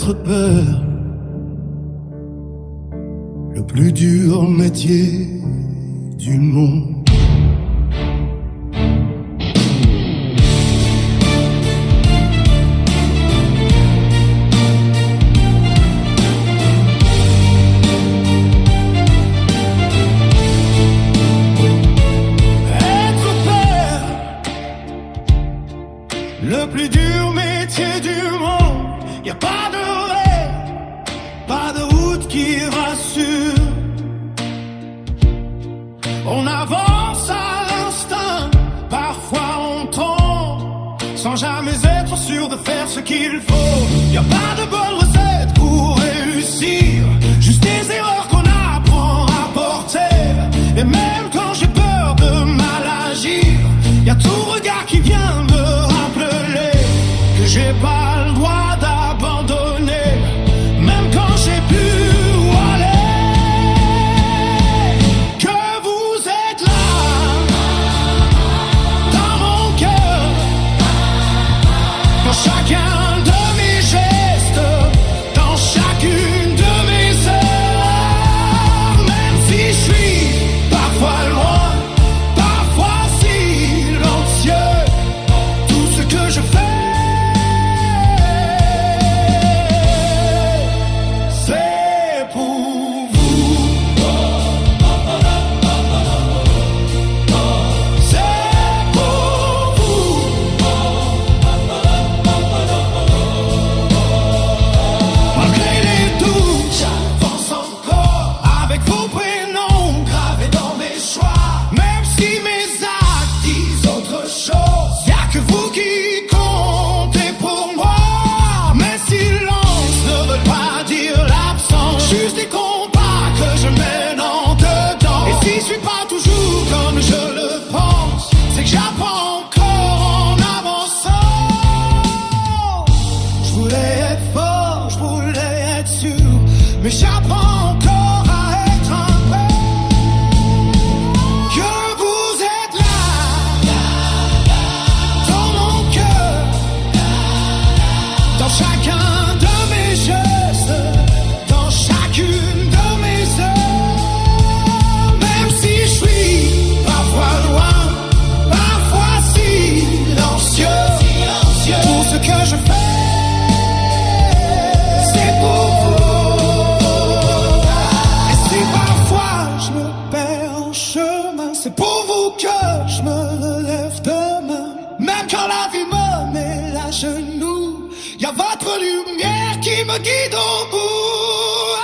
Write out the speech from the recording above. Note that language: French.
être père, le plus dur métier du monde. Le plus dur métier du monde, y a pas de rêve, pas de route qui rassure. On avance à l'instinct, parfois on tombe, sans jamais être sûr de faire ce qu'il faut. Y a pas de bonne recette pour réussir, juste des erreurs qu'on apprend à porter. Et même quand j'ai peur de mal agir, y a tout regard qui vient me que j'ai pas le droit d'abandonner, même quand j'ai plus où aller. Que vous êtes là, dans mon cœur, dans chacun de mes gestes, dans chacune de mes heures. Même si je suis parfois loin, parfois silencieux, tout ce que je fais, mais j'apprends encore à être un peu. Que vous êtes là, dans mon cœur, dans chacun de mes gestes, dans chacune de mes heures. Même si je suis parfois loin, parfois silencieux, tout ce que je fais, c'est pour vous. C'est pour vous que je me relève demain. Même quand la vie me met à genoux, y a votre lumière qui me guide au bout.